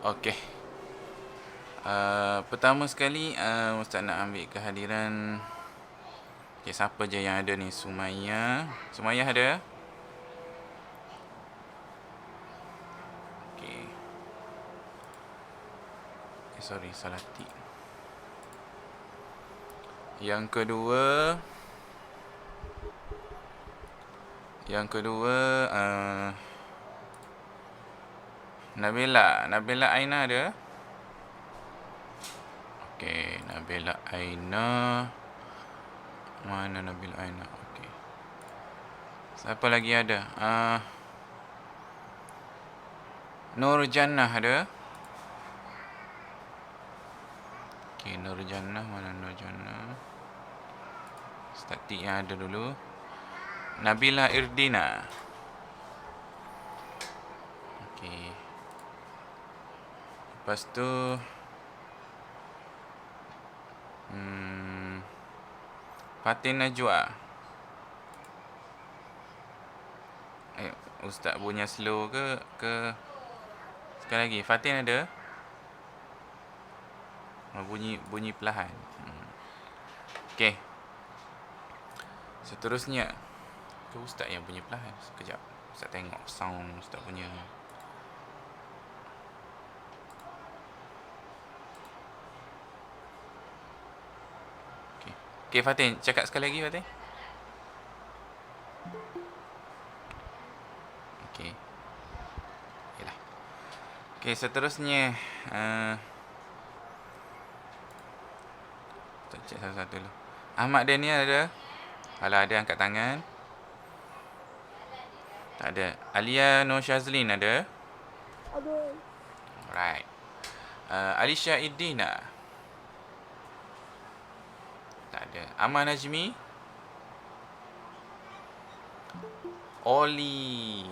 Okey. Pertama sekali, Ustaz nak ambil kehadiran. Okay, siapa je yang ada ni? Sumayyah. Sumayyah ada? Okay. Sorry, Salati. Yang kedua, Nabila Aina ada? Okey, Nabila Aina. Mana Nabila Aina? Okey. Siapa lagi ada? Nur Jannah ada? Okey, Nur Jannah. Mana Nur Jannah? Statik yang ada dulu. Nabila Irdina. Okey. Lepas tu Fatin Najwa. Ustaz punya slow ke sekali lagi. Fatin ada? Bunyi perlahan. Okey. Seterusnya, ke Ustaz yang bunyi perlahan. Sekejap. Ustaz tengok sound Ustaz punya. Okey, Fatin, cakap sekali lagi, Fatin. Okey. Yalah. Okey, seterusnya kita cek satu-satu dulu. Ahmad Daniel ada? Kalau ada, angkat tangan. Tak ada. Alia Nur Shazlin ada? Ada. Alright. Alisha Idina. Tak ada. Aman Najmi. Oli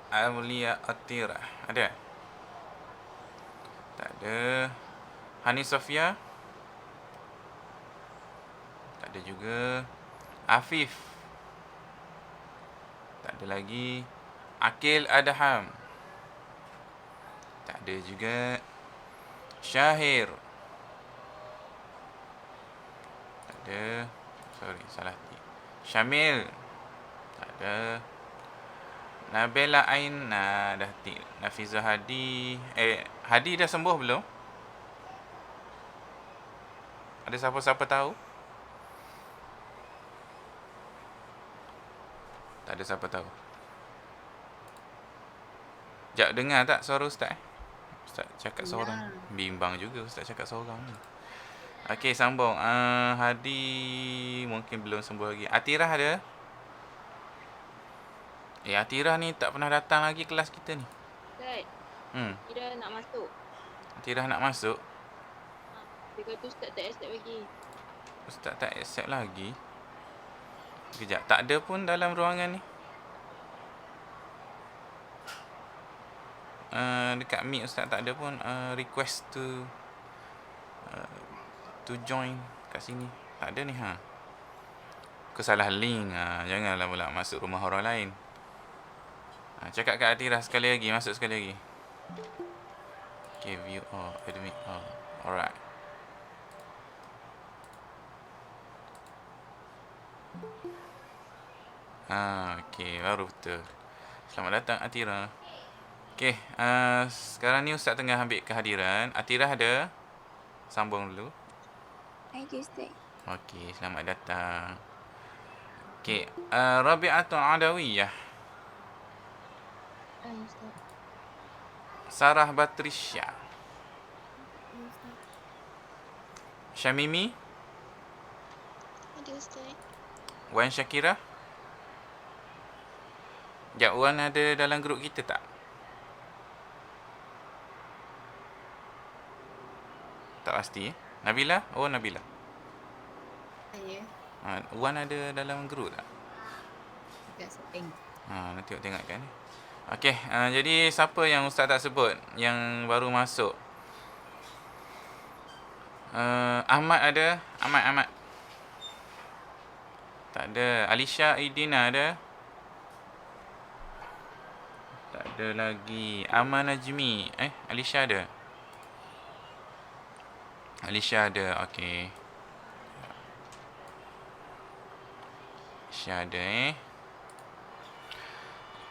Aulia Atira. Ada? Tak ada. Hani Sofia. Tak ada juga. Afif. Tak ada lagi. Akil Adham. Tak ada juga. Syahir. Tak ada. Sorry, salah. Syamil. Tak ada. Nabila Ain. Dah Nafizah Hadi. Hadi dah sembuh belum? Ada siapa-siapa tahu? Tak ada siapa tahu. Sekejap, dengar tak suara Ustaz? Ustaz cakap seorang. Bimbang juga Ustaz cakap seorang ni. Okey, sambung. Hadi mungkin belum sembuh lagi. Atirah ada? Atirah ni tak pernah datang lagi kelas kita ni. Ustaz, Atirah nak masuk. Atirah nak masuk? Dia kata Ustaz tak accept lagi. Ustaz tak accept lagi? Sekejap, tak ada pun dalam ruangan ni. Dekat Meet Ustaz tak ada pun request to join kat sini. Tak ada ni. Kesalah link. Janganlah pula masuk rumah orang lain. Cakap kat Atirah sekali lagi. Masuk sekali lagi. Okay, view all, admit all. Alright. Okay, baru betul. Selamat datang Atirah. Okay, sekarang ni Ustaz tengah ambil kehadiran. Atirah ada? Sambung dulu. Ada Ustaz. Okay, selamat datang. Okay, Rabi'atul Adawiyah. Ustaz. Sarah Batrisya. Ustaz. Syamimi. Ada Ustaz. Wan Syakira. Sekejap, Wan ada dalam grup kita tak? Tak pasti. Nabila? Oh, Nabila. Ya. Wan ada dalam grup tak? Dekat setting. Nanti tengok kan. Okey, jadi siapa yang Ustaz tak sebut yang baru masuk? Ahmad ada? Ahmad. Tak ada. Alisha Idina ada? Tak ada lagi. Aman Najmi. Alisha ada? Alisha ada. Okey. Alisha ada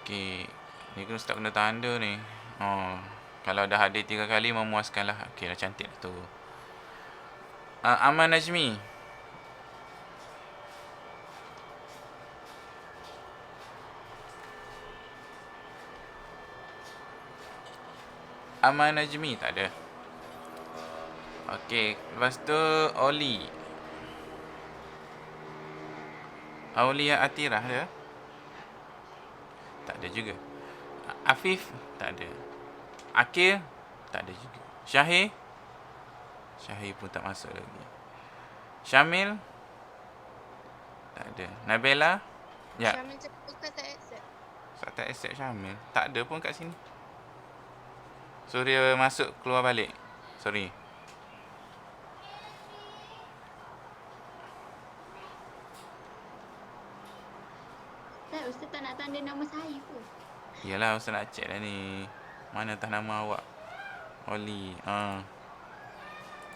Okey. Ni kena start kena tanda ni. Oh. Kalau dah hadir 3 kali memuaskan lah. Okey dah cantik dah tu. Aman Najmi. Aman Najmi tak ada. Okey, lepas tu Oli. Aulia Atirah ada? Tak ada juga. Afif tak ada. Akil tak ada juga. Syahir pun tak masuk lagi. Syamil tak ada. Nabila? Ya. Syamil cakap bukan tak accept. Tak accept Syamil. Tak ada pun kat sini. Surya masuk keluar balik. Sorry. Ustaz tak nak tanda nama saya pun. Yalah, Ustaz nak check dah ni. Mana atas nama awak? Oli.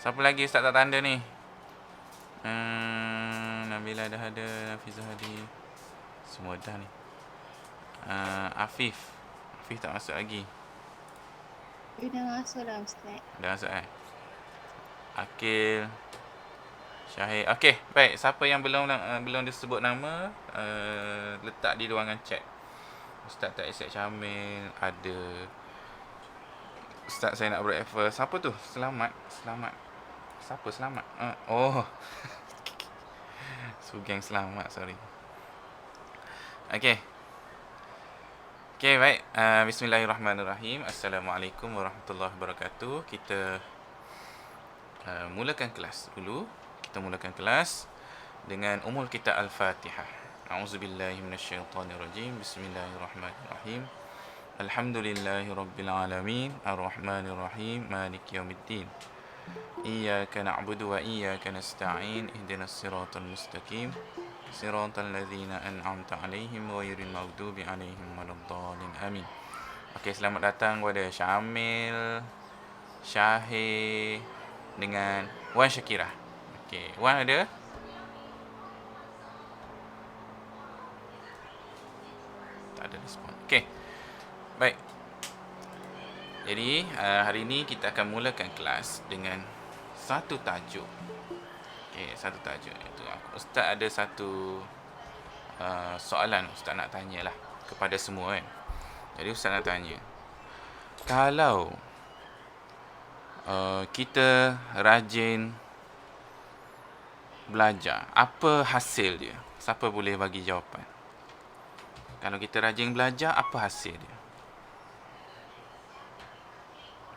Siapa lagi Ustaz tak tanda ni? Nabila dah ada. Nafizah hadir. Semua dah ni. Afif tak masuk lagi. Dia dah masuk dah Ustaz. Dah masuk Akil, Syahir. Okey, baik. Siapa yang belum disebut nama, letak di ruangan chat. Ustaz tak accept Syamil, ada. Ustaz saya nak breakfast. Siapa tu? Selamat. Siapa Selamat? Sugeng Selamat, sorry. Okey, baik. Bismillahirrahmanirrahim. Assalamualaikum warahmatullahi wabarakatuh. Kita mulakan kelas dulu. Kita mulakan kelas dengan umul kita Al-Fatihah. A'udzubillahi minasyaitonirrajim. Bismillahirrahmanirrahim. Alhamdulillahirabbil alamin. Arrahmanirrahim. Maliki yaumiddin. Iyyaka na'budu wa iyyaka nasta'in. Ihdinas siratal mustaqim. Siratal ladzina an'amta 'alaihim ghairil maghdubi 'alaihim waladdallin. Amin. Okey, selamat datang kepada Syamil, Syahir dengan Wan Syakirah. Okey, Wan ada? Tak ada respon. Okey. Baik. Jadi, hari ini kita akan mulakan kelas dengan satu tajuk. Okey, satu tajuk. Ustaz ada satu soalan Ustaz nak tanyalah kepada semua kan. Jadi Ustaz nak tanya. Kalau kita rajin belajar, apa hasil dia? Siapa boleh bagi jawapan? Kalau kita rajin belajar, apa hasil dia?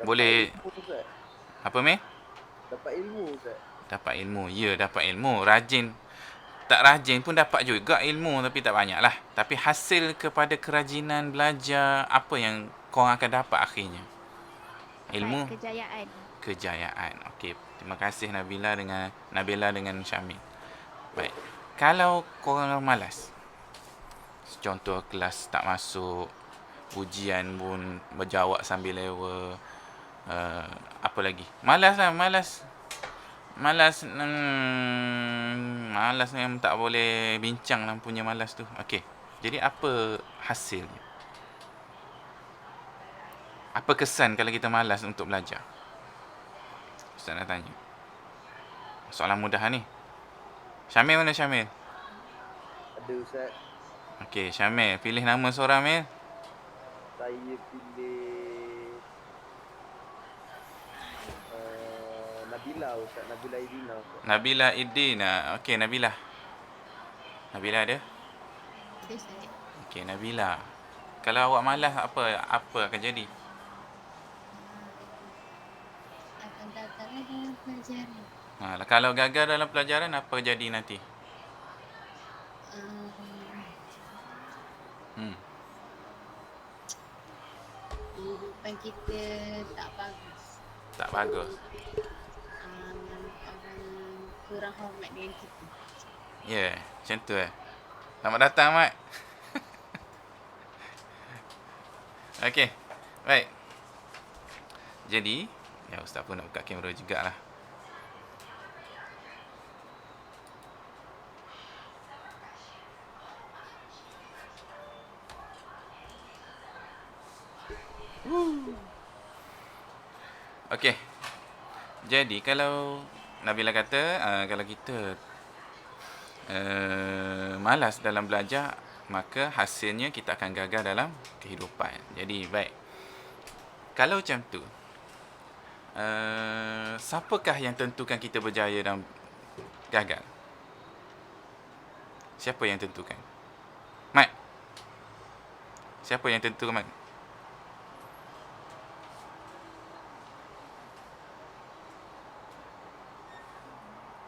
Boleh. Apa Meh? Dapat ilmu Ustaz. Dapat ilmu. Ya, dapat ilmu. Rajin. Tak rajin pun dapat juga ilmu, tapi tak banyak lah. Tapi hasil kepada kerajinan belajar, apa yang korang akan dapat akhirnya? Ilmu? Kejayaan. Okey. Terima kasih Nabila dengan Syamil. Baik. Kalau korang malas, contoh kelas tak masuk, ujian pun berjawab sambil lewa, apa lagi? Malas yang tak boleh bincang lah punya malas tu. Okey. Jadi apa hasilnya? Apa kesan kalau kita malas untuk belajar? Ustaz nak tanya. Soalan mudah ni. Syamil mana Syamil? Ada Ustaz. Okey, Syamil, pilih nama seorang Mil. Saya pilih Nabila Ustaz. Nabila Idina Ustaz. Nabila Idina. Okey, Nabila. Nabila ada? Ada Ustaz. Okey, Nabila. Kalau awak malas, apa akan jadi? Akan gagal dalam pelajaran. Kalau gagal dalam pelajaran, apa jadi nanti? Kehidupan kita tak bagus. Tak bagus. Orang kurang hormat dengan kita. Ya, macam tu Selamat datang, Mat. Okey. Baik. Jadi, ya Ustaz pun nak buka kamera jugalah. Okey. Jadi kalau Nabila kata kalau kita malas dalam belajar, maka hasilnya kita akan gagal dalam kehidupan. Jadi baik. Kalau macam tu, siapakah yang tentukan kita berjaya dan gagal? Siapa yang tentukan? Mat. Siapa yang tentukan, Mat?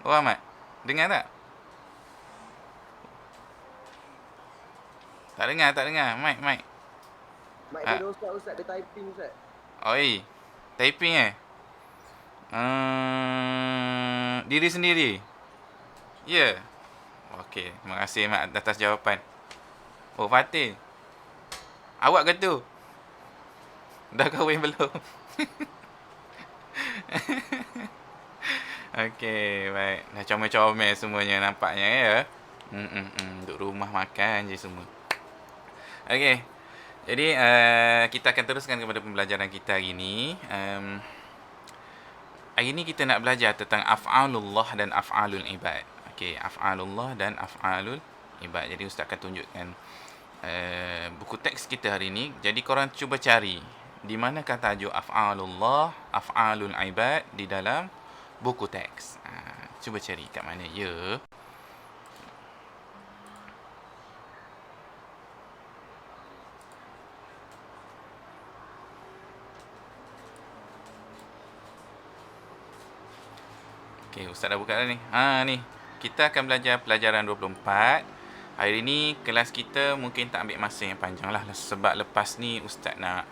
Oh, Ahmad. Dengar tak? Tak dengar. Mic. Mic Ah. dia Ustaz, dia typing Ustaz. Oi. Typing diri sendiri. Ya. Yeah. Okey, terima kasih Mat atas jawapan. Oh, Fatih. Awak ke tu? Dah kahwin belum? Okey, baik. Dah comel-comel semuanya nampaknya ya. Duduk rumah makan je semua. Okey. Jadi kita akan teruskan kepada pembelajaran kita hari ini. Hari ini kita nak belajar tentang af'alullah dan af'alul ibad. Okey, af'alullah dan af'alul ibad. Jadi Ustaz akan tunjukkan buku teks kita hari ini. Jadi korang cuba cari di manakah tajuk af'alullah, af'alul ibad di dalam buku teks. Cuba cari kat mana ya. Okey, Ustaz dah buka dah ni. Ni. Kita akan belajar pelajaran 24. Hari ni kelas kita mungkin tak ambil masa yang panjang lah. Sebab lepas ni Ustaz nak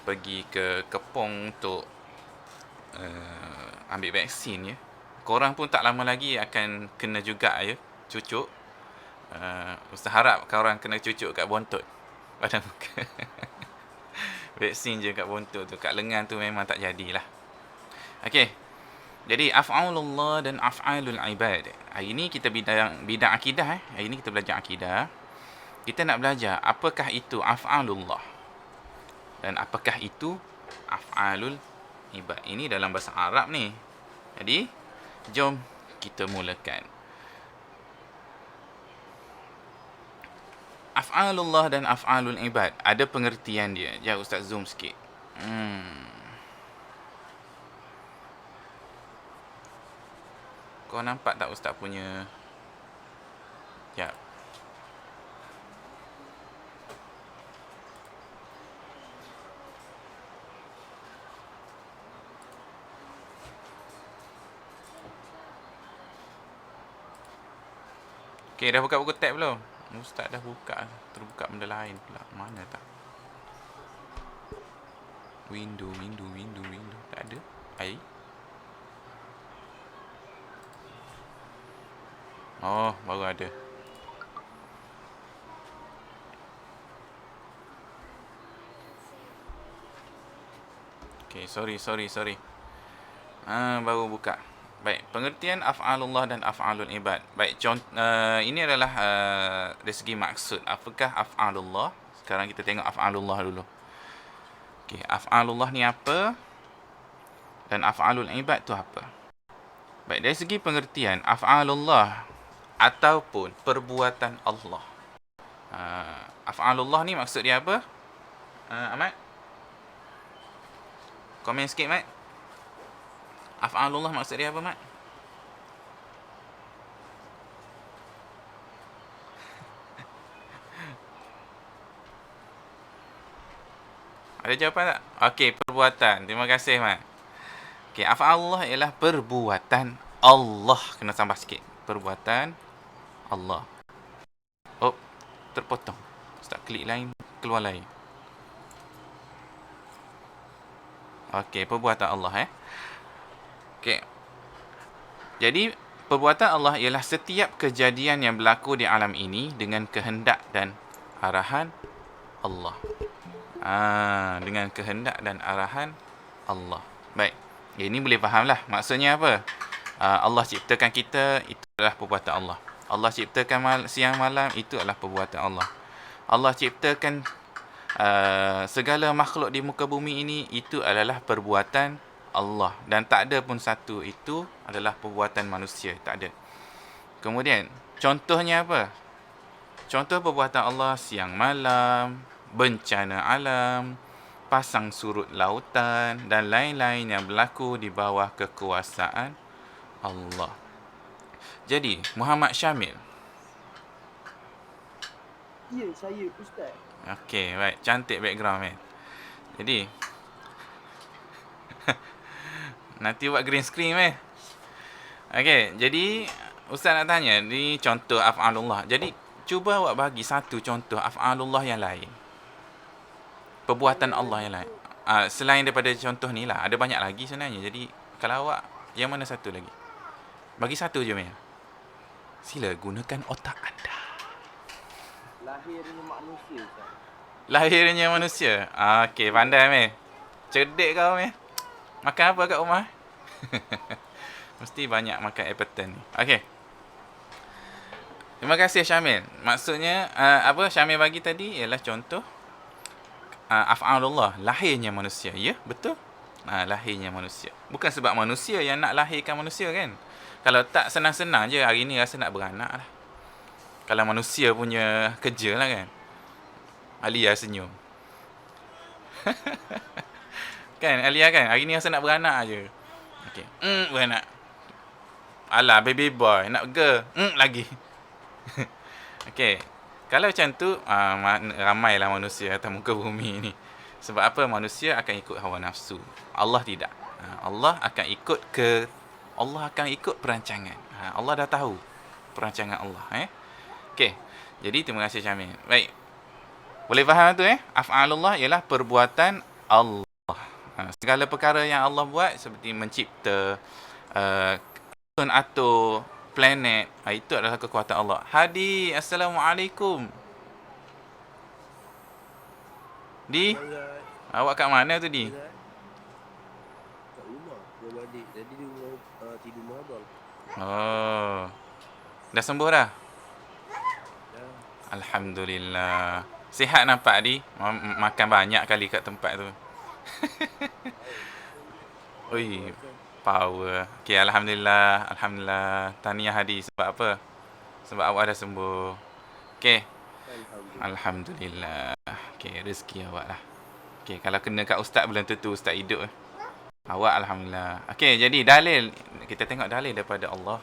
pergi ke Kepong untuk ambil vaksin ya. Korang pun tak lama lagi akan kena juga ya, cucuk. Ustaz harap korang kena cucuk kat bontot pada muka. Vaksin je kat bontot tu, kat lengan tu memang tak jadilah. Okey. Jadi af'alullah dan af'alul ibad. Hari ni kita bidang akidah Hari ni kita belajar akidah. Kita nak belajar apakah itu af'alullah dan apakah itu af'alul ibad. Ini dalam bahasa Arab ni. Jadi, jom kita mulakan. Af'alullah dan af'alul ibad ada pengertian dia. Jap Ustaz zoom sikit. Kau nampak tak Ustaz punya? Jap. Okey, dah buka buku tab belum? Ustaz dah buka. Terbuka benda lain pula. Mana tak? Window. Tak ada. Oh, baru ada. Okey, sorry. Baru buka. Baik, pengertian af'alullah dan af'alul ibad. Baik, ini adalah dari segi maksud. Apakah af'alullah? Sekarang kita tengok af'alullah dulu. Okey, af'alullah ni apa? Dan af'alul ibad tu apa? Baik, dari segi pengertian, af'alullah ataupun perbuatan Allah. Af'alullah ni maksud dia apa? Ahmad? Komen sikit, Mat. Af'alullah maksud dia apa, Mat? Ada jawapan tak? Okey, perbuatan. Terima kasih, Mat. Okey, af'alullah ialah perbuatan Allah. Kena tambah sikit. Perbuatan Allah. Oh, terpotong. Ustaz klik lain, keluar lain. Okey, perbuatan Allah Okey. Jadi, perbuatan Allah ialah setiap kejadian yang berlaku di alam ini dengan kehendak dan arahan Allah. Dengan kehendak dan arahan Allah. Baik. Ini boleh faham lah. Maksudnya apa? Allah ciptakan kita, itu adalah perbuatan Allah. Allah ciptakan siang malam, itu adalah perbuatan Allah. Allah ciptakan segala makhluk di muka bumi ini, itu adalah perbuatan Allah. Dan tak ada pun satu itu adalah perbuatan manusia. Tak ada. Kemudian, contohnya apa? Contoh perbuatan Allah siang malam, bencana alam, pasang surut lautan dan lain-lain yang berlaku di bawah kekuasaan Allah. Jadi, Muhammad Syamil. Ya, saya Ustaz. Okey, baik. Cantik background, man. Jadi, nanti buat green screen, man. Okey, jadi Ustaz nak tanya, ni contoh af'alullah. Jadi, cuba awak bagi satu contoh af'alullah yang lain. Perbuatan Allah yang lain. Selain daripada contoh ni lah, ada banyak lagi sebenarnya. Jadi, kalau awak, yang mana satu lagi? Bagi satu je, man. Sila gunakan otak anda. Lahirnya manusia, Ustaz. Lahirnya manusia. Okey, pandai, man. Cerdik kau, man. Makan apa kat rumah? Mesti banyak makan apple ni. Okey. Terima kasih Syamil. Maksudnya apa Syamil bagi tadi ialah contoh af'alullah, lahirnya manusia. Ya, betul? Lahirnya manusia. Bukan sebab manusia yang nak lahirkan manusia kan. Kalau tak senang-senang je hari ni rasa nak beranak lah. Kalau manusia punya kerja lah kan. Alia senyum. Kan Alia kan hari ni rasa nak beranak je. Okey. Beranak. Alah baby boy nak girl. Lagi. Okey. Kalau macam tu ramailah manusia atas muka bumi ni. Sebab apa? Manusia akan ikut hawa nafsu. Allah tidak. Allah akan ikut perancangan. Allah dah tahu perancangan Allah, Okey. Jadi terima kasih Syamil. Baik. Boleh faham tu Af'alullah ialah perbuatan Allah. Segala perkara yang Allah buat seperti mencipta atur planet, itu adalah kekuatan Allah. Hadi, Assalamualaikum. Di? Awak kat mana tu, Di? Kat rumah. Belum adik. Jadi dia tidur mabal. Oh. Dah sembuh dah? Dah. Alhamdulillah. Sihat nampak, Di? Makan banyak kali kat tempat tu. Ui, power. Okay, Alhamdulillah. Alhamdulillah. Tahniah Hadi. Sebab apa? Sebab awak dah sembuh. Okay. Alhamdulillah. Okay, rezeki awak lah. Okay, kalau kena kat ustaz belum tentu ustaz hidup. Awak Alhamdulillah. Okay, jadi dalil. Kita tengok dalil daripada Allah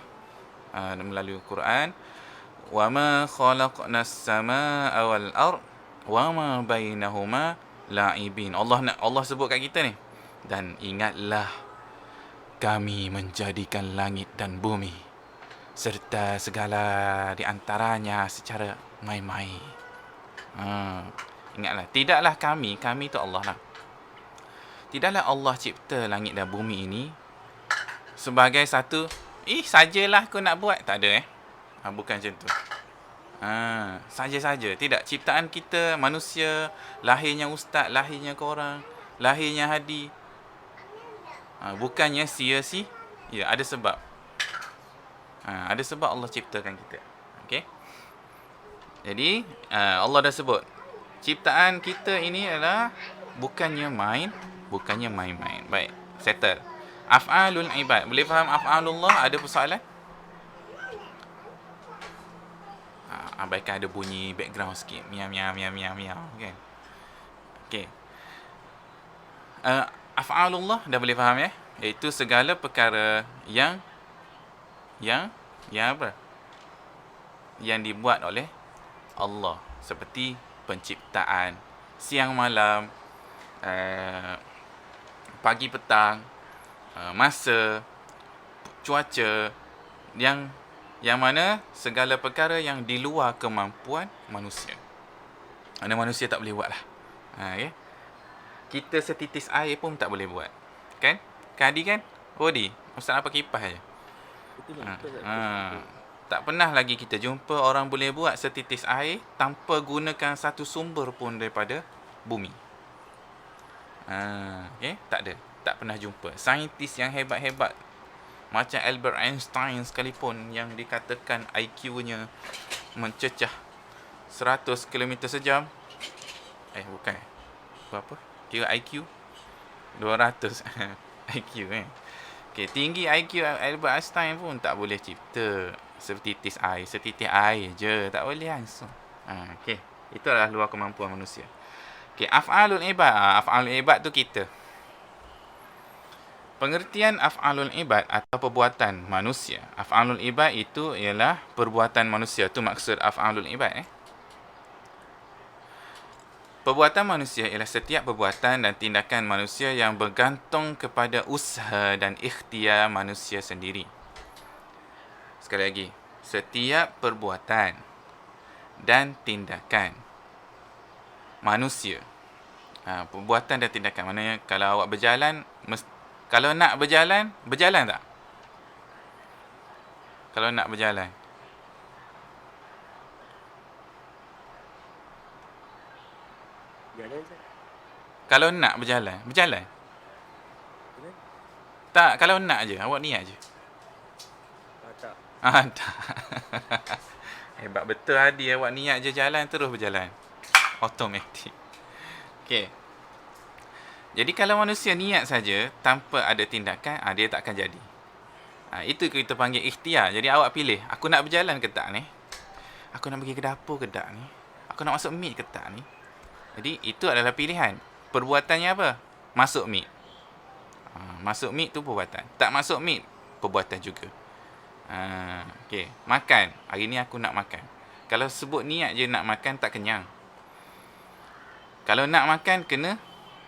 melalui Quran. وَمَا خَلَقْنَا السَّمَاءَ وَالْأَرْضَ وَمَا بَيْنَهُمَا لَعِبِينَ. Allah sebut kat kita ni. Dan ingatlah kami menjadikan langit dan bumi serta segala di antaranya secara main-main. Ingatlah, tidaklah kami tu Allah lah. Tidaklah Allah cipta langit dan bumi ini sebagai satu, sajalah aku nak buat. Tak ada bukan macam tu. Saja-saja. Tidak, ciptaan kita manusia, lahirnya ustaz, lahirnya korang, lahirnya Hadi, bukannya sia-sia. Ya, ada sebab. Ada sebab Allah ciptakan kita. Okey. Jadi Allah dah sebut ciptaan kita ini adalah bukannya main-main. Baik, settle. Af'alul ibad. Boleh faham af'alullah? Ada persoalan? Abaikan ada bunyi background sikit. Miau kan. Okey. Af'alullah dah boleh faham iaitu segala perkara yang apa? Yang dibuat oleh Allah, seperti penciptaan, siang malam, pagi petang, masa, cuaca, yang mana segala perkara yang di luar kemampuan manusia. Mana manusia tak boleh buat lah. Kita setitis air pun tak boleh buat. Kan? Kadi kan? Di, Ustaz nampak kipas je. Betul. Tak pernah lagi kita jumpa orang boleh buat setitis air tanpa gunakan satu sumber pun daripada bumi. Okay, tak ada. Tak pernah jumpa. Saintis yang hebat-hebat macam Albert Einstein sekalipun yang dikatakan IQ-nya mencecah 100 km sejam. Bukan. Berapa? Kira IQ 200 IQ kan. Okay, tinggi IQ Albert Einstein pun tak boleh cipta setitis air. Setitis air je. Tak boleh langsung. Okay. Itu adalah luar kemampuan manusia. Okay, af'alul ibad. Af'alul ibad tu kita. Pengertian af'alul ibad atau perbuatan manusia. Af'alul ibad itu ialah perbuatan manusia. Itu maksud af'alul ibad. Perbuatan manusia ialah setiap perbuatan dan tindakan manusia yang bergantung kepada usaha dan ikhtiar manusia sendiri. Sekali lagi. Setiap perbuatan dan tindakan manusia. Perbuatan dan tindakan. Maknanya kalau awak berjalan, kalau nak berjalan, berjalan tak? Kalau nak berjalan. Jalan tak? Kalau nak berjalan, berjalan. Jalan? Tak, kalau nak je, awak niat je. Tak. Tak. Hebat betul Hadi, awak niat je jalan, terus berjalan. Automatik. Okey. Jadi kalau manusia niat saja tanpa ada tindakan, dia tak akan jadi. Itu kita panggil ikhtiar. Jadi awak pilih, aku nak berjalan ke tak ni? Aku nak pergi ke dapur ke tak ni? Aku nak masuk meet ke tak ni? Jadi itu adalah pilihan. Perbuatannya apa? Masuk meet. Masuk meet tu perbuatan. Tak masuk meet, perbuatan juga. Okey, makan. Hari ni aku nak makan. Kalau sebut niat je nak makan, tak kenyang. Kalau nak makan, kena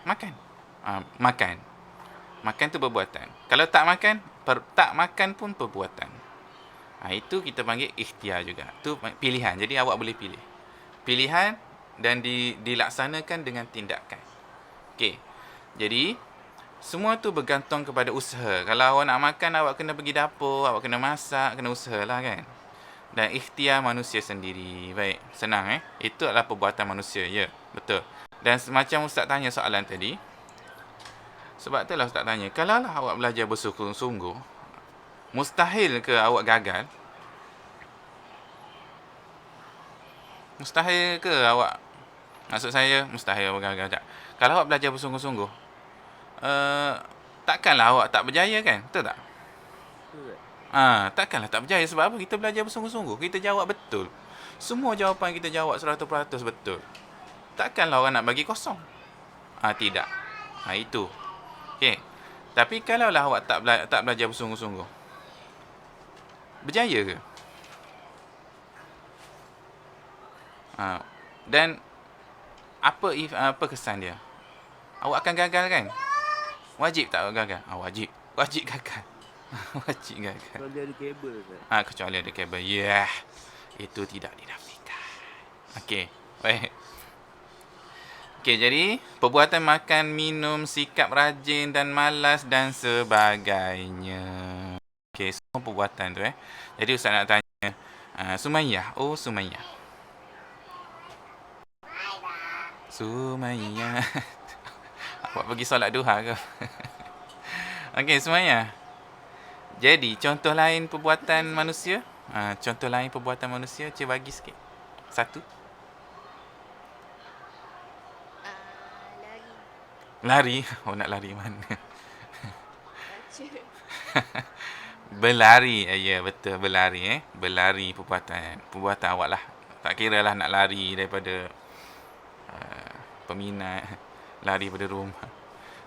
makan. Makan. Makan tu perbuatan. Kalau tak makan, tak makan pun perbuatan. Itu kita panggil ikhtiar juga. Tu pilihan. Jadi awak boleh pilih. Pilihan dan dilaksanakan dengan tindakan. Okey. Jadi semua tu bergantung kepada usaha. Kalau awak nak makan, awak kena pergi dapur, awak kena masak, kena usahalah kan. Dan ikhtiar manusia sendiri. Baik, senang Itu adalah perbuatan manusia. Ya, betul. Dan macam Ustaz tanya soalan tadi, sebab itulah Ustaz tanya, kalau lah awak belajar bersungguh-sungguh, mustahil ke awak gagal? Mustahil ke awak, maksud saya, mustahil awak gagal tak? Kalau awak belajar bersungguh-sungguh, takkanlah awak tak berjaya kan? Betul tak? Takkanlah tak berjaya. Sebab apa? Kita belajar bersungguh-sungguh. Kita jawab betul. Semua jawapan kita jawab 100% betul. Takkanlah orang nak bagi kosong. Tidak. Itu. Okey. Tapi kalaulah awak tak belajar bersungguh-sungguh, berjaya ke? Dan apa kesan dia? Awak akan gagal kan? Wajib tak awak gagal? Wajib. Wajib gagal. Wajib gagal. Kecuali ada kabel tak? Kecuali ada kabel. Ya. Itu tidak dinafikan. Okey. Baik. Okey, jadi perbuatan makan, minum, sikap rajin dan malas dan sebagainya. Okey, semua perbuatan tu Jadi Ustaz nak tanya Sumayyah. Sumayyah. Sumayyah. Awak pergi solat duha ke? Okey, Sumayyah. Jadi, contoh lain perbuatan manusia? Contoh lain perbuatan manusia, cik bagi sikit. Satu. Lari. Nak lari mana? Berlari. Ya, betul. Berlari. Berlari perbuatan awak lah. Tak kira lah nak lari daripada peminat. Lari daripada rumah.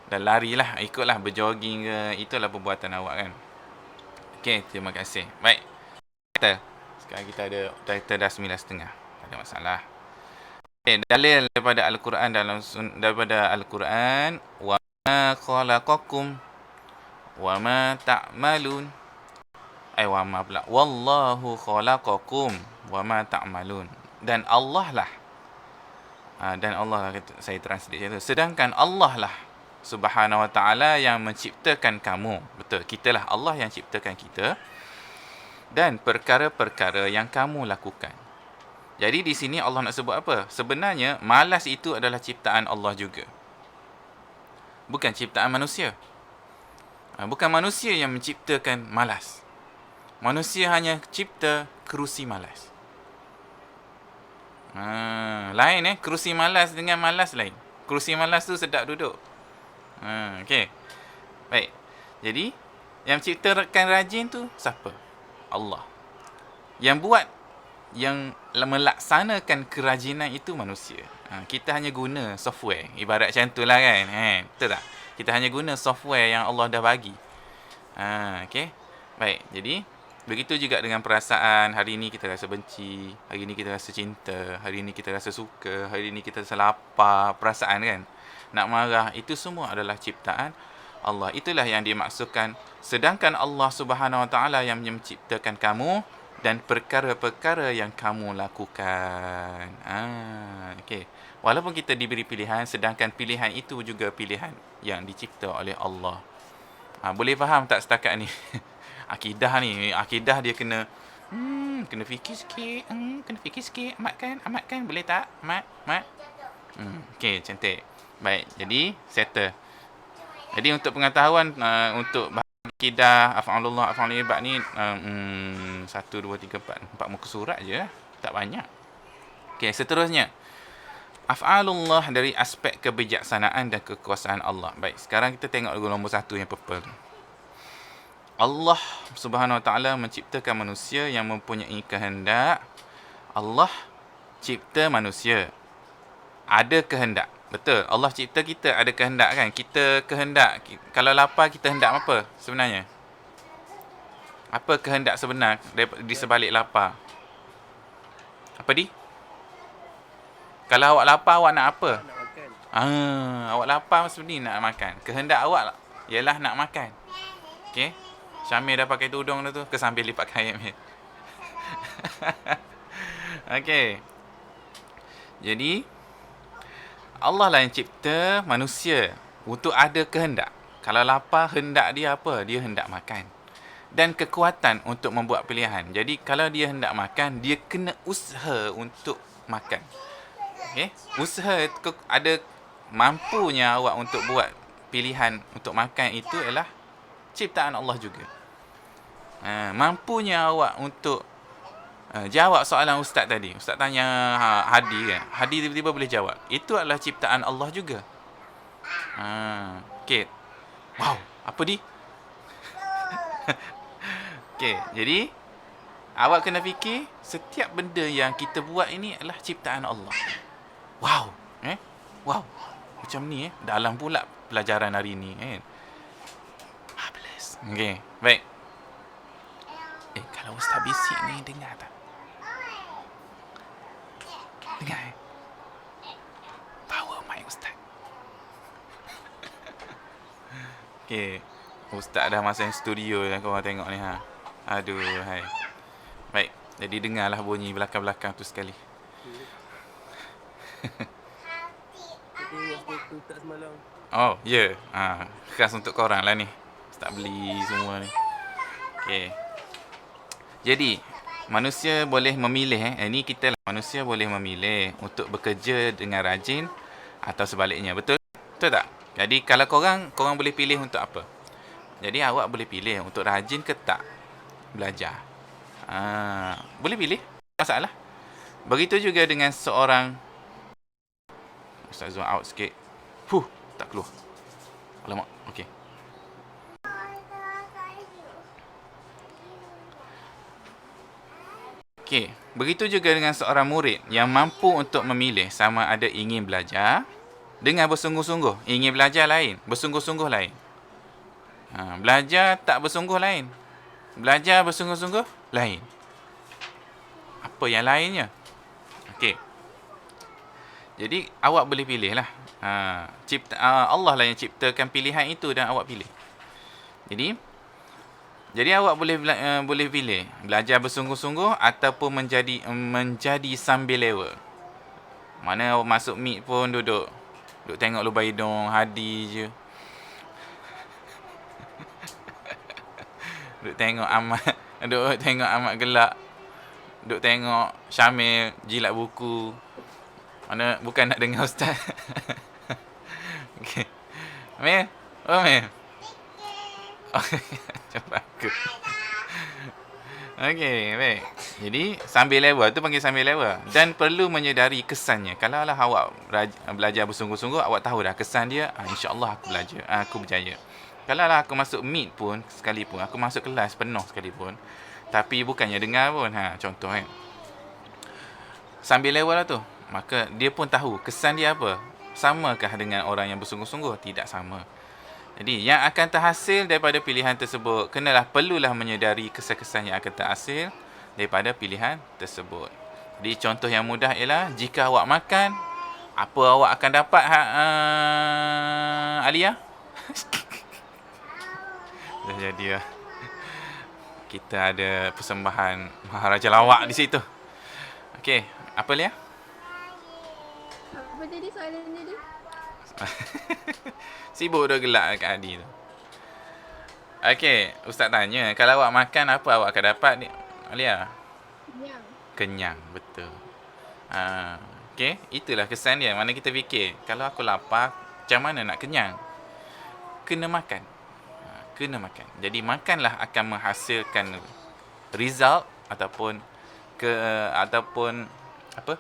Dan larilah. Ikutlah berjoging ke. Itulah perbuatan awak kan. Okey, terima kasih. Baik. Sekarang kita dah 9.30. Tak ada masalah. Dalil daripada Al-Quran daripada Al-Quran, wa ma khalaqakum wa ma ta'malun. Wallahu khalaqakum wa ma ta'malun. Dan Allah lah. Saya translate itu. Sedangkan Allah lah Subhanahu wa ta'ala yang menciptakan kamu. Betul, kitalah Allah yang ciptakan kita. Dan perkara-perkara yang kamu lakukan. Jadi di sini Allah nak sebut apa? Sebenarnya malas itu adalah ciptaan Allah juga. Bukan ciptaan manusia. Bukan manusia yang menciptakan malas. Manusia hanya cipta kerusi malas. Lain kerusi malas dengan malas lain. Kerusi malas tu sedap duduk. Okey. Baik. Jadi yang menciptakan rajin tu siapa? Allah. Yang buat, yang melaksanakan kerajinan itu manusia. Kita hanya guna software. Ibarat macam tu lah kan. Betul tak? Kita hanya guna software yang Allah dah bagi. Okey. Baik. Jadi begitu juga dengan perasaan. Hari ini kita rasa benci, hari ini kita rasa cinta, hari ini kita rasa suka, hari ini kita rasa lapar, perasaan kan. Nak marah, itu semua adalah ciptaan Allah. Itulah yang dimaksudkan. Sedangkan Allah Subhanahu Wa Taala yang menciptakan kamu dan perkara-perkara yang kamu lakukan. Okey. Walaupun kita diberi pilihan, sedangkan pilihan itu juga pilihan yang dicipta oleh Allah. Boleh faham tak setakat ni? Akidah ni, akidah dia kena kena fikir sikit, amatkan, boleh tak? Amat. Okey, cantik. Baik, jadi settle. Jadi untuk pengetahuan, untuk akidah af'alullah, af'alul ibad ni 1 2 3 4 muka surat je, tak banyak. Okey, seterusnya. Af'alullah dari aspek kebijaksanaan dan kekuasaan Allah. Baik, sekarang kita tengok dulu nombor 1 yang purple. Allah Subhanahu Wa Taala menciptakan manusia yang mempunyai kehendak. Allah cipta manusia. Ada kehendak. Betul. Allah cipta kita ada kehendak kan? Kita kehendak. Kalau lapar kita hendak apa sebenarnya? Apa kehendak sebenar di sebalik lapar? Apa di? Kalau awak lapar awak nak apa? Nak makan. Awak lapar sebenarnya nak makan. Kehendak awak ialah nak makan. Okey. Syamil dah pakai tudung dah tu. Ke sambil lipat kain ni. Okey. Jadi Allah lah yang cipta manusia untuk ada kehendak. Kalau lapar, hendak dia apa? Dia hendak makan. Dan kekuatan untuk membuat pilihan. Jadi kalau dia hendak makan, dia kena usaha untuk makan. Okay? Usaha ada mampunya awak untuk buat pilihan untuk makan itu ialah ciptaan Allah juga. Mampunya awak untuk jawab soalan ustaz tadi. Ustaz tanya Hadi kan. Hadi tiba-tiba boleh jawab. Itu adalah ciptaan Allah juga. Okey. Wow, apa di? Okey, jadi awak kena fikir setiap benda yang kita buat ini adalah ciptaan Allah. Wow, wow. Macam ni dalam pula pelajaran hari ni kan. Marvelous. Okey, baik. Kalau ustaz bisik ni dengar tak? Dengar Power mic ustaz. Okey. Ustaz dah masuk studio yang korang tengok ni Aduh, hai. Baik, jadi dengarlah bunyi belakang-belakang tu sekali. Itu waktu ustaz semalam. Oh, ya. Khas untuk korang lah ni. Ustaz beli semua ni. Okey. Jadi, manusia boleh memilih. Ini kita lah. Manusia boleh memilih untuk bekerja dengan rajin atau sebaliknya. Betul? Betul tak? Jadi, kalau korang boleh pilih untuk apa? Jadi, awak boleh pilih untuk rajin ke tak belajar. Boleh pilih. Masalah. Begitu juga dengan seorang... Ustaz zoom out sikit. Tak keluar. Alamak. Okey. Okey, begitu juga dengan seorang murid yang mampu untuk memilih sama ada ingin belajar dengan bersungguh-sungguh. Ingin belajar lain, bersungguh-sungguh lain. Belajar tak bersungguh lain. Belajar bersungguh-sungguh lain. Apa yang lainnya? Okey. Jadi awak boleh pilih lah. Allah lah yang ciptakan pilihan itu dan awak pilih. Jadi awak boleh pilih belajar bersungguh-sungguh ataupun menjadi sambil lewa. Mana awak masuk meet pun duduk tengok lubang hidung Hadi je. Duduk tengok Ahmad gelak. Duduk tengok Syamil jilat buku. Mana bukan nak dengar ustaz. Okey. Mel. Oh, Mel. Oh, coba aku. Okey, baik. Jadi, sambil lewa tu panggil sambil lewa. Dan perlu menyedari kesannya. Kalau lah awak belajar bersungguh-sungguh, awak tahu dah kesan dia, insya-Allah aku belajar, aku berjaya. Kalau lah aku masuk meet pun, sekalipun, aku masuk kelas penuh sekalipun, tapi bukannya dengar pun, contoh kan. Sambil lewa lah tu, maka dia pun tahu kesan dia apa. Samakah dengan orang yang bersungguh-sungguh? Tidak sama. Jadi, yang akan terhasil daripada pilihan tersebut, perlulah menyedari kesan-kesan yang akan terhasil daripada pilihan tersebut. Jadi, contoh yang mudah ialah, jika awak makan, apa awak akan dapat, Alia? Dah jadi lah. Kita ada persembahan Maharaja Lawak di situ. Okey, apa Lia? Apa tadi soalannya dia? Sibuk dah gelak kat Adi tu. Okey, Ustaz tanya, kalau awak makan, apa awak akan dapat ni, Alia? Kenyang. Kenyang, betul. Okey, itulah kesan dia. Mana kita fikir, kalau aku lapar, macam mana nak kenyang? Kena makan. Kena makan. Jadi makanlah akan menghasilkan result ataupun apa?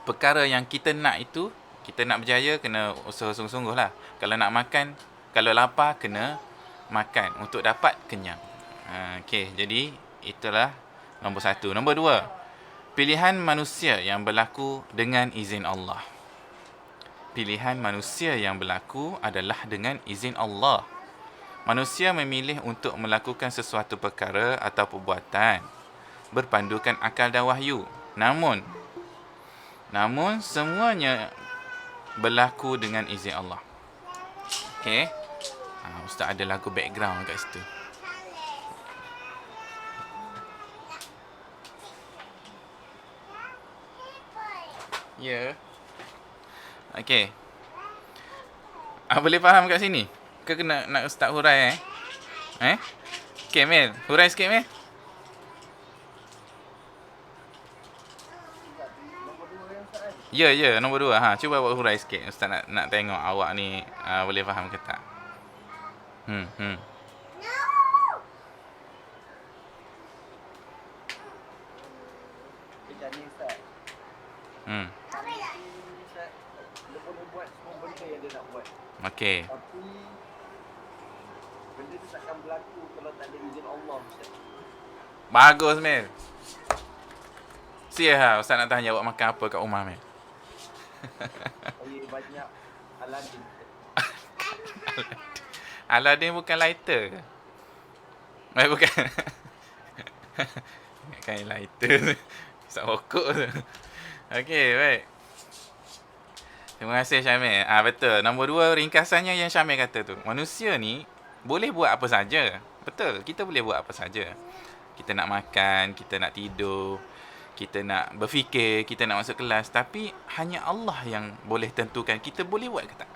Perkara yang kita nak itu, kita nak berjaya kena usaha sungguh-sungguh lah. Kalau nak makan, kalau lapar kena makan untuk dapat kenyang. Okey, jadi itulah nombor 1. Nombor 2, pilihan manusia yang berlaku dengan izin Allah. Pilihan manusia yang berlaku adalah dengan izin Allah. Manusia memilih untuk melakukan sesuatu perkara atau perbuatan berpandukan akal dan wahyu. Namun semuanya berlaku dengan izin Allah. Okey. Ustaz ada lagu background kat situ. Ya. Okey. Boleh faham kat sini? Ke kena nak Ustaz hurai Okey, Mel. Hurai sikit, Mel. Ya, nombor 2. Cuba awak hurai sikit. Ustaz nak tengok awak ni boleh faham ke tak. Macam ni Ustaz. Ustaz, dia boleh buat semua benda yang dia nak buat. Okey. Tapi benda tu takkan berlaku kalau tak ada izin Allah, Ustaz. Bagus, Mel. Ustaz nak tanya awak makan apa kat rumah, Mel. Saya banyak Aladin. Aladin bukan lighter ke? Bukan. Kan lighter. Isap rokok tu. Okey, baik. Terima kasih Syamil. Betul. Nombor 2, ringkasannya yang Syamil kata tu. Manusia ni boleh buat apa saja. Betul. Kita boleh buat apa saja. Kita nak makan, kita nak tidur, kita nak berfikir, kita nak masuk kelas. Tapi hanya Allah yang boleh tentukan kita boleh buat ke tak.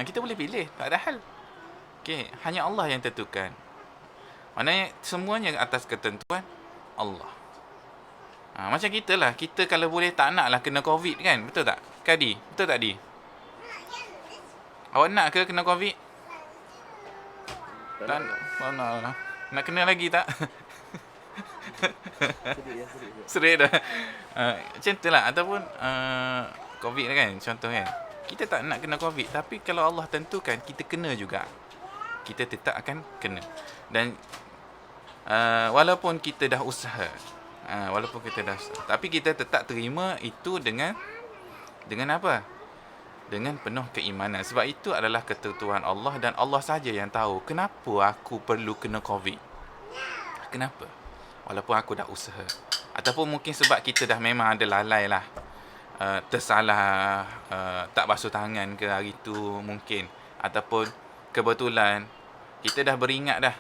Kita boleh pilih. Tak ada hal. Okey. Hanya Allah yang tentukan. Maknanya semuanya atas ketentuan Allah. Macam kita lah. Kita kalau boleh tak nak lah kena COVID kan. Betul tak? Kadi? Betul tak, Di? Awak nak ke kena COVID? Tak nak lah. Nak kena lagi tak? Serik dah. Macam tu lah. Ataupun COVID kan. Contoh kan. Kita tak nak kena COVID. Tapi kalau Allah tentukan, kita kena juga. Kita tetap akan kena. Dan walaupun kita dah usaha, tapi kita tetap terima itu dengan apa? Dengan penuh keimanan. Sebab itu adalah ketentuan Allah dan Allah saja yang tahu kenapa aku perlu kena COVID. Kenapa? Walaupun aku dah usaha. Ataupun mungkin sebab kita dah memang ada lalai lah. Tersalah, tak basuh tangan ke hari tu mungkin. Ataupun kebetulan kita dah beringat dah.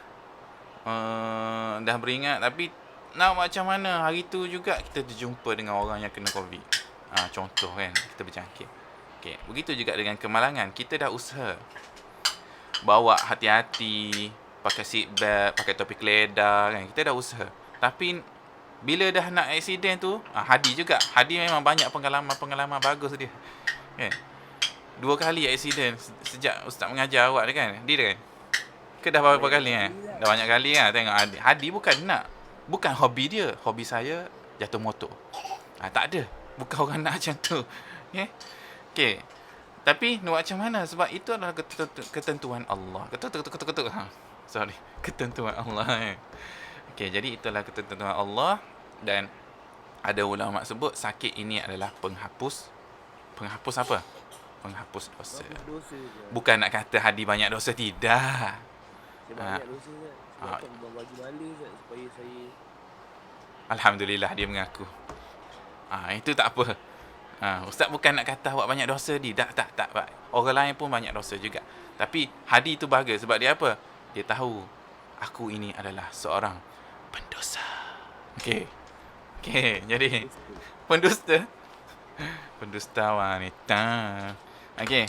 Tapi nak macam mana hari tu juga kita terjumpa dengan orang yang kena COVID. Contoh kan, kita berjangkit. Okay. Begitu juga dengan kemalangan. Kita dah usaha. Bawa hati-hati, pakai seat belt, pakai topi keledar kan. Kita dah usaha. Tapi bila dah nak aksiden tu, Hadi juga. Hadi memang banyak pengalaman bagus dia. Kan? 2 kali accident sejak ustaz mengajar awak dia kan? Dia kan? Ke dah berapa kali kan? Dah banyak kali kan tengok Hadi. Hadi bukan hobi dia. Hobi saya jatuh motor. Tak ada. Bukan orang nak macam tu. Okay. Tapi nak macam mana? Sebab itu adalah ketentuan Allah. Ketentuan Allah kan. Okay, jadi itulah ketentuan Allah. Dan ada ulama sebut sakit ini adalah penghapus apa? Penghapus dosa. Dosa je. Bukan nak kata Hadi banyak dosa, tidak. Saya banyak dosa Ustaz. Sebab tu abang bagi bala Ustaz supaya saya Alhamdulillah dia mengaku. Itu tak apa. Ustaz bukan nak kata awak banyak dosa dia. Tak. Orang lain pun banyak dosa juga. Tapi Hadi tu bahagia sebab dia apa? Dia tahu aku ini adalah seorang pendosa. Okey, jadi pendusta wanita. Okey.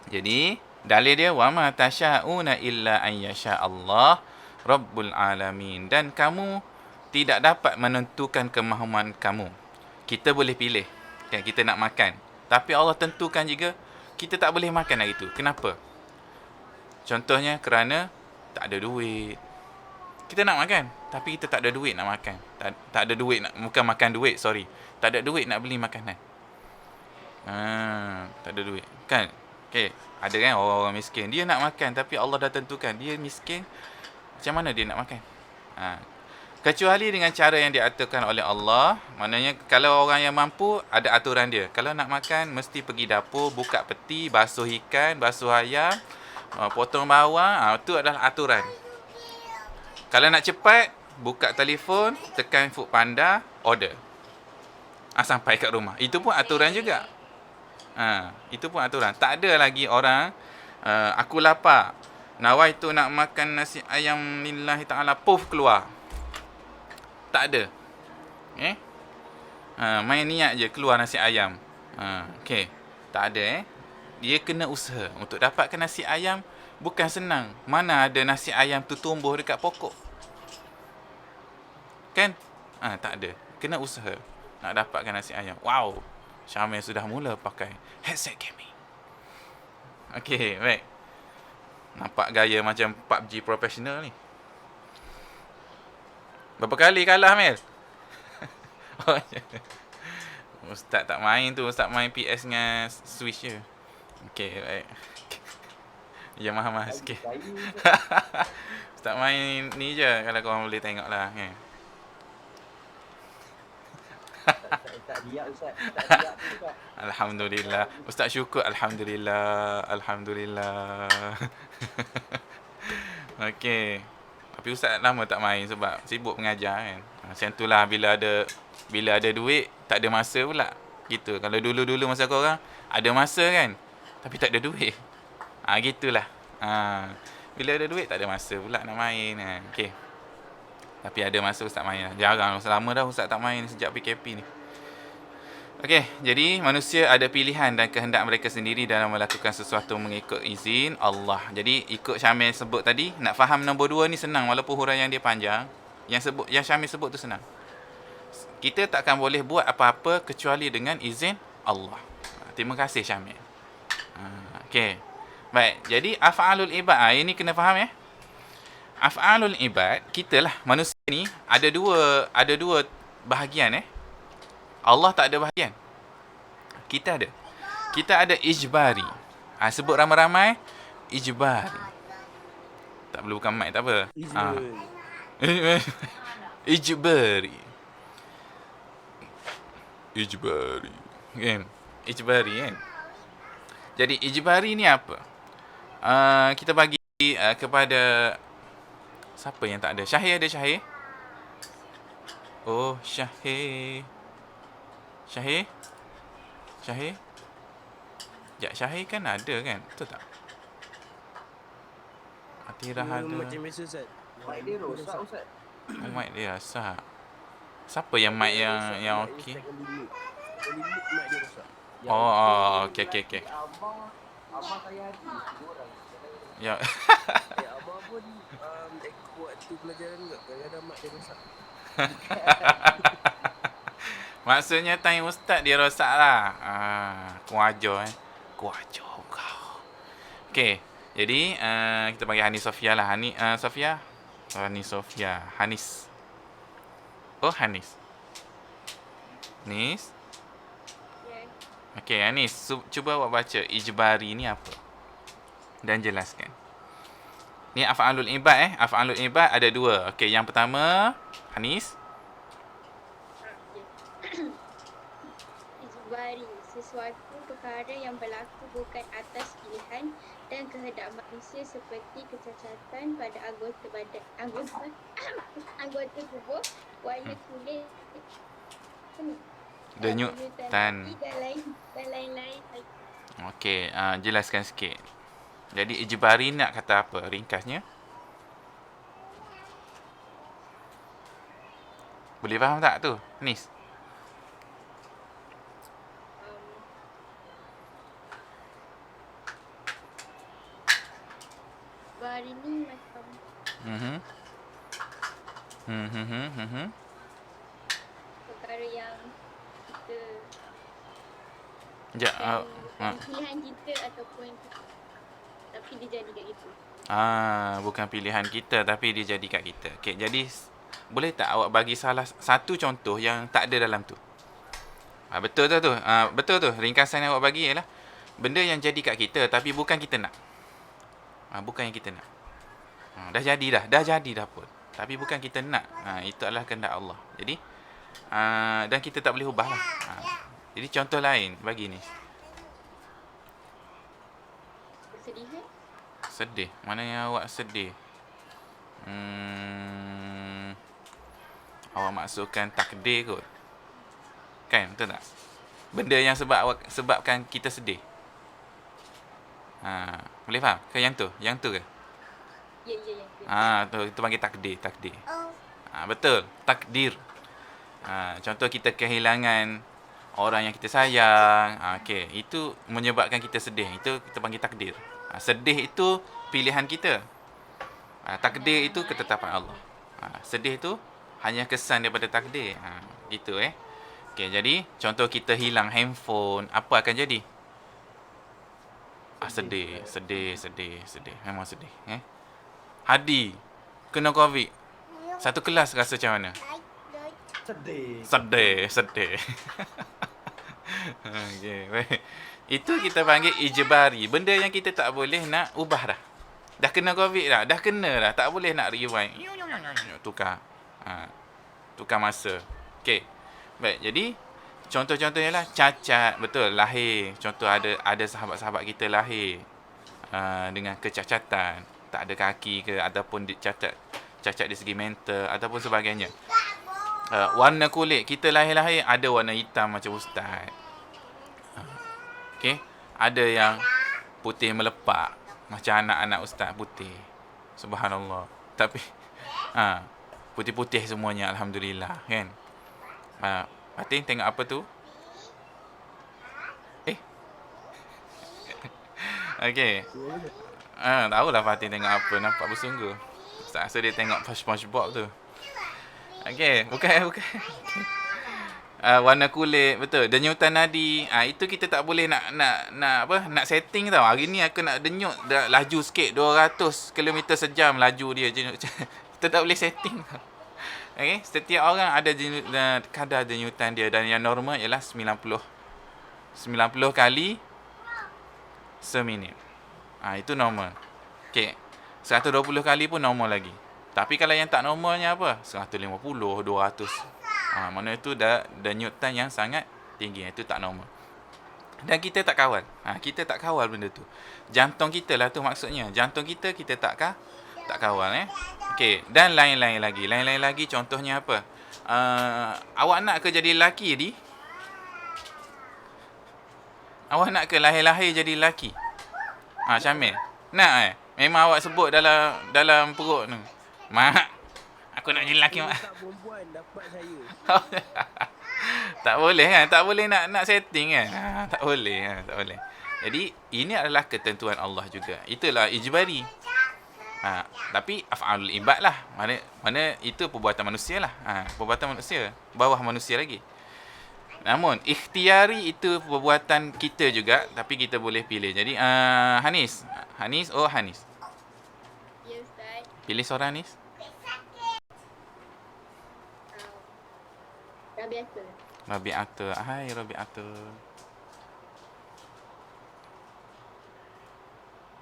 Jadi dalil dia wa ma tasyauna illa an yasha Allah Rabbul alamin, dan kamu tidak dapat menentukan kemahuan kamu. Kita boleh pilih kan, kita nak makan, tapi Allah tentukan juga kita tak boleh makan hari tu. Kenapa? Contohnya kerana tak ada duit. Kita nak makan, tapi kita tak ada duit nak makan. Tak ada duit nak, bukan makan duit, sorry. Tak ada duit nak beli makanan. Tak ada duit. Kan? Okay. Ada kan orang-orang miskin. Dia nak makan, tapi Allah dah tentukan. Dia miskin. Macam mana dia nak makan? Kecuali dengan cara yang diaturkan oleh Allah. Maknanya kalau orang yang mampu, ada aturan dia. Kalau nak makan, mesti pergi dapur, buka peti, basuh ikan, basuh ayam, potong bawang. Itu adalah aturan. Kalau nak cepat, buka telefon, tekan Food Panda, order. Sampai kat rumah. Itu pun aturan juga. Itu pun aturan. Tak ada lagi orang, aku lapar, nawai tu nak makan nasi ayam lillahi ta'ala, puff keluar. Tak ada. Main niat je keluar nasi ayam. Okay. Tak ada. Dia kena usaha. Untuk dapatkan nasi ayam bukan senang. Mana ada nasi ayam tu tumbuh dekat pokok. Kan? Tak ada. Kena usaha nak dapatkan nasi ayam. Wow. Syamil sudah mula pakai headset gaming. Okay, baik. Nampak gaya macam PUBG profesional ni. Berapa kali kalah, Mel? Ustaz tak main tu. Ustaz main PS dengan Switch je. Okay, baik. Mahal sikit. Ustaz main ni je. Kalau korang boleh tengok lah. Kan? Tak riak Ustaz. Alhamdulillah. Ustaz syukur. Alhamdulillah. Okay. Tapi Ustaz lama tak main sebab sibuk mengajar kan. Macam itulah bila ada duit, tak ada masa pula. Gitu. Kalau dulu-dulu masa korang ada masa kan, tapi tak ada duit. Gitulah. Bila ada duit tak ada masa pula nak main. Okay. Tapi ada masa Ustaz main. Jarang. Selama dah Ustaz tak main sejak PKP ni. Okey, jadi manusia ada pilihan dan kehendak mereka sendiri dalam melakukan sesuatu mengikut izin Allah. Jadi ikut Syamil sebut tadi, nak faham nombor 2 ni senang walaupun huraian dia panjang. Yang Syamil sebut tu senang. Kita takkan boleh buat apa-apa kecuali dengan izin Allah. Terima kasih Syamil. Okey. Baik, jadi af'alul ibad. Ini kena faham ya. Af'alul ibad, kita lah manusia ni ada dua bahagian Allah tak ada bahagian. Kita ada. Kita ada ijbari. Sebut ramai-ramai ijbari. Tak perlu bukan mic tak apa. Ijbari. Kan? Ijbari kan? Jadi ijbari ni apa? Kita bagi kepada siapa yang tak ada? Syahir ada Syahir? Oh, Syahir. Syahir? Sekejap, Syahir kan ada kan? Betul tak? Atirah ada. Macam biasa Ustaz. Mic dia rosak Ustaz. Mic dia rosak. Siapa yang mic yang okey? Mic dia rosak. Okey. Abang saya hati orang. Ya. Abang pun waktu pelajaran juga kadang-kadang mic dia rosak. Maksudnya time ustaz dia rosak lah. Aku ajar Aku ajar kau. Okay. Jadi kita panggil Hanis Sofia lah. Sofia. Hanis. Oh, Hanis. Nis. Yes. Okay, Hanis. Cuba awak baca ijbari ni apa. Dan jelaskan. Ni af'alul ibad Af'alul ibad ada dua. Okay, yang pertama. Hanis. Okay. Ijbari, sesuatu perkara yang berlaku bukan atas pilihan dan kehendak manusia seperti kecacatan pada anggota tubuh, warna kulit, Denyutan. dan lain-lain. Okey, jelaskan sikit. Jadi ijbari nak kata apa? Ringkasnya. Boleh faham tak tu, Nis? Ijbari ni macam perkara yang kita Sekejap. bukan pilihan kita ataupun tapi dia jadi kat kita. Bukan pilihan kita tapi dia jadi kat kita. Okey, jadi boleh tak awak bagi salah satu contoh yang tak ada dalam tu? Betul tu. Betul tu. Ringkasan yang awak bagi ialah benda yang jadi kat kita tapi bukan kita nak. Bukan yang kita nak. Dah jadi dah pun. Tapi bukan kita nak. Itu adalah kehendak Allah. Jadi dan kita tak boleh ubah lah. Jadi contoh lain bagi ni. Kesedihan? Sedih. Mana yang awak sedih? Awak maksudkan takdir kot. Kan, betul tak? Benda yang sebabkan kita sedih. Boleh faham? Ke yang tu? Yang tu ke? Ya. Tu kita panggil takdir. Betul, takdir. Contoh kita kehilangan orang yang kita sayang. Okey, itu menyebabkan kita sedih. Itu kita panggil takdir. Sedih itu pilihan kita. Takdir itu ketetapan Allah. Sedih itu hanya kesan daripada takdir. Gitu Okey, jadi contoh kita hilang handphone, apa akan jadi? Sedih. Memang sedih. Hadi kena COVID. Satu kelas rasa macam mana? Sedih. Okey, baik. Itu kita panggil ijbari. Benda yang kita tak boleh nak ubah dah. Dah kena COVID dah. Dah kena dah. Tak boleh nak rewind. Tukar. Tukar masa. Okey. Baik, jadi contoh-contohnya lah cacat. Betul, lahir. Contoh ada sahabat-sahabat kita lahir dengan kecacatan. Tak ada kaki ke ataupun cacat di segi mental ataupun sebagainya. Warna kulit, kita lahir-lahir ada warna hitam macam ustaz. Okey, ada yang putih melepak macam anak-anak ustaz putih. Subhanallah. Tapi putih-putih semuanya, alhamdulillah, kan? Fatin tengok apa tu? Okey. Tahulah Fatin tengok apa, nampak bersungguh. Ustaz rasa dia tengok SpongeBob tu. Okey, bukan. Warna kulit, betul. Denyutan nadi. Itu kita tak boleh nak setting tau. Hari ni aku nak denyut dah laju sikit 200 km sejam laju dia. Kita tak boleh setting tau. Okey, setiap orang ada kadar denyutan dia dan yang normal ialah 90 kali seminit. Itu normal. Okey. 120 kali pun normal lagi. Tapi kalau yang tak normalnya apa? 150, 200. Mana itu dah denyutan yang sangat tinggi. Itu tak normal. Dan kita tak kawal. Kita tak kawal benda tu. Jantung kita lah tu maksudnya. Jantung kita tak kawal Okey, dan lain-lain lagi contohnya apa? Awak nak ke jadi lelaki ni? Awak nak ke lahir-lahir jadi lelaki? Syamil. Nak memang awak sebut dalam perut tu. Mak, aku nak jadi lelaki mak. Tak perempuan dapat saya. Tak boleh kan? Tak boleh nak setting kan? Tak boleh. Jadi ini adalah ketentuan Allah juga. Itulah ijbari. Tapi af'alul ibad lah. Mana itu perbuatan manusia lah. Perbuatan manusia. Bawah manusia lagi. Namun ikhtiari itu perbuatan kita juga, tapi kita boleh pilih. Jadi Hanis, Hanis. Ya Ustaz. Pilih seorang Hanis. Rabiatul. Rabi'atul. Hai Rabi'atul.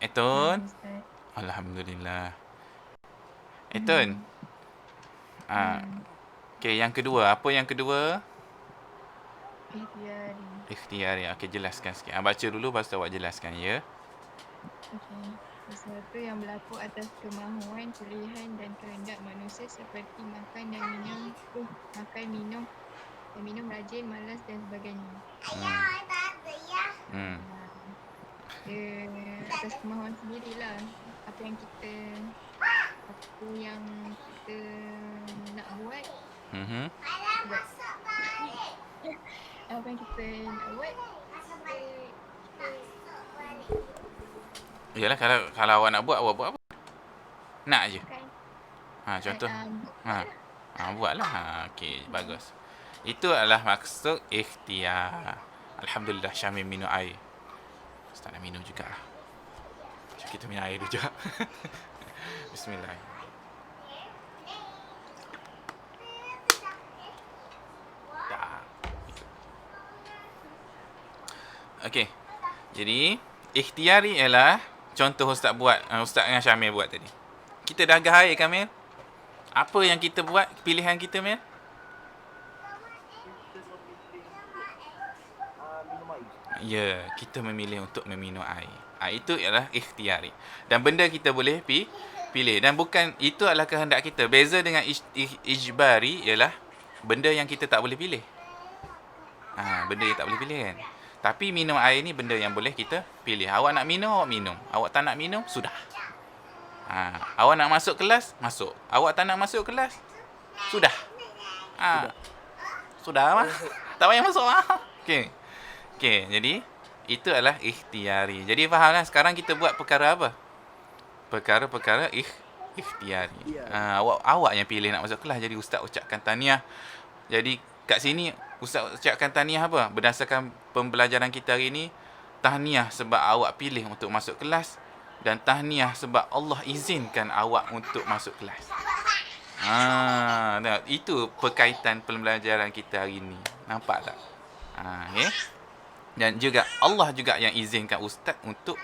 Etun. Ustaz. Alhamdulillah. Etun. Okey, yang kedua. Apa yang kedua? Ikhtiari. Ikhtiari. Okey, jelaskan sikit. Baca dulu, lepas tu awak jelaskan, ya. Okey. Sesuatu yang berlaku atas kemahuan, pilihan dan kehendak manusia seperti makan dan minum, rajin, malas dan sebagainya. Hmm. Atas kemahuan sendirilah. Apa yang kita nak buat, Mhm. buat. Apa yang kita nak buat, Yalah, kalau awak nak buat, awak buat apa? Nak je. kan. Contoh. Buatlah. Okey, bagus. Itu adalah maksud ikhtiar. Alhamdulillah, Syamil minum air. Ustaz nak minum jugalah. Jom kita minum air dulu juga. Bismillah. Okey. Jadi, ikhtiari ialah contoh Ustaz buat, Ustaz dengan Syamil buat tadi. Kita dah agak air kan, Mil? Apa yang kita buat, pilihan kita, Mil? Minum air. Ya, kita memilih untuk meminum air. Itu ialah ikhtiari. Dan benda kita boleh pilih. Dan bukan, itu adalah kehendak kita. Beza dengan ijbari ialah benda yang kita tak boleh pilih. Benda yang tak boleh pilih kan. Tapi minum air ni benda yang boleh kita pilih. Awak nak minum, awak minum. Awak tak nak minum, sudah. Awak nak masuk kelas, masuk. Awak tak nak masuk kelas, sudah. Sudah mah. Tak payah masuk mah. Okey. Jadi itu adalah ikhtiari. Jadi fahamlah sekarang kita buat perkara apa? Perkara-perkara ikhtiari. Awak yang pilih nak masuk kelas. Jadi ustaz ucapkan tahniah. Jadi kat sini ustaz ucapkan tahniah apa? Berdasarkan pembelajaran kita hari ini, tahniah sebab awak pilih untuk masuk kelas, dan tahniah sebab Allah izinkan awak untuk masuk kelas. Itu perkaitan pembelajaran kita hari ini. Nampak tak? Okay? Dan juga Allah juga yang izinkan ustaz untuk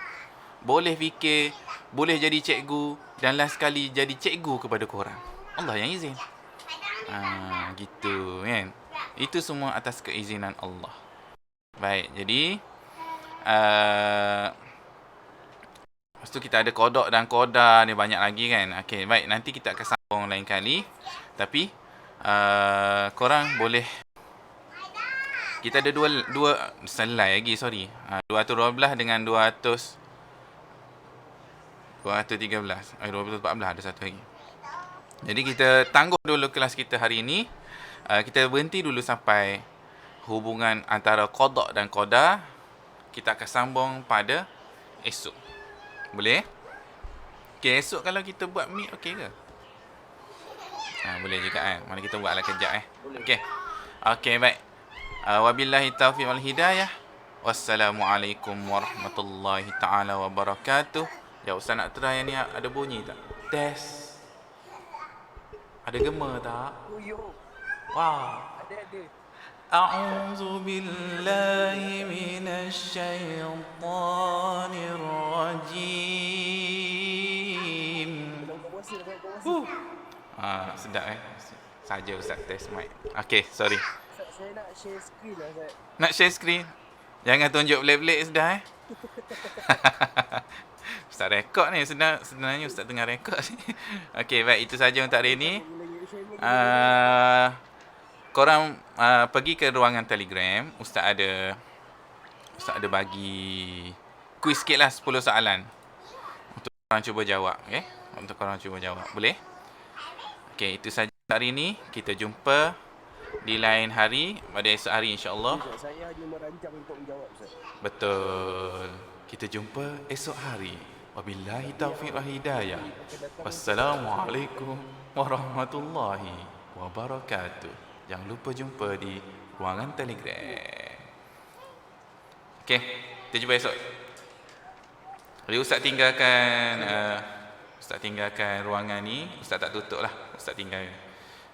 boleh fikir, boleh jadi cikgu, dan last sekali jadi cikgu kepada korang. Allah yang izin. Gitu kan. Itu semua atas keizinan Allah. Baik, jadi lepas tu kita ada kodok dan koda ni, banyak lagi kan. Okey, baik, nanti kita akan sambung lain kali. Tapi korang boleh, kita ada dua slide lagi, sorry. 212 dengan 213. 214 ada satu lagi. Jadi kita tangguh dulu kelas kita hari ini. Kita berhenti dulu sampai hubungan antara qada dan qada. Kita akan sambung pada esok. Boleh? Okey, esok kalau kita buat meet okey ke? Boleh juga kan. Mana kita buatlah kejap Okey. Okey, baik. Wabillahi taufiq wal hidayah. Wassalamualaikum warahmatullahi taala wabarakatuh. Ya, ustaz nak try yang ni ada bunyi tak? Test. Ada gema tak? Wah. Ada. A'udzu billahi minasy syaithanir rajim. Sedap Saja ustaz test mic. Okey, sorry. Saya nak share screen lah, Ustaz. Nak share screen? Jangan tunjuk belik-belik sudah Ustaz rekod ni, sebenarnya Ustaz tengah rekod ni. Okey, baik, itu saja untuk hari ini. Korang pergi ke ruangan Telegram. Ustaz ada bagi kuis sikit lah, 10 soalan untuk korang cuba jawab. Okay? Untuk korang cuba jawab. Boleh? Okey, itu saja hari ini. Kita jumpa di lain hari, pada esok hari insya-Allah. Saya hanya merancang untuk menjawab, Ustaz. Betul. Kita jumpa esok hari. Wabillahi taufiq wal hidayah. Wassalamualaikum warahmatullahi wabarakatuh. Jangan lupa jumpa di ruangan Telegram. Okey, kita jumpa esok. Jadi Ustaz tinggalkan ruangan ni. Ustaz tak tutup lah, Ustaz tinggal.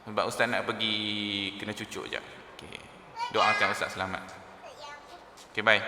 Sebab Ustaz nak pergi kena cucuk je. Okey. Doakan Ustaz selamat. Okey, bye.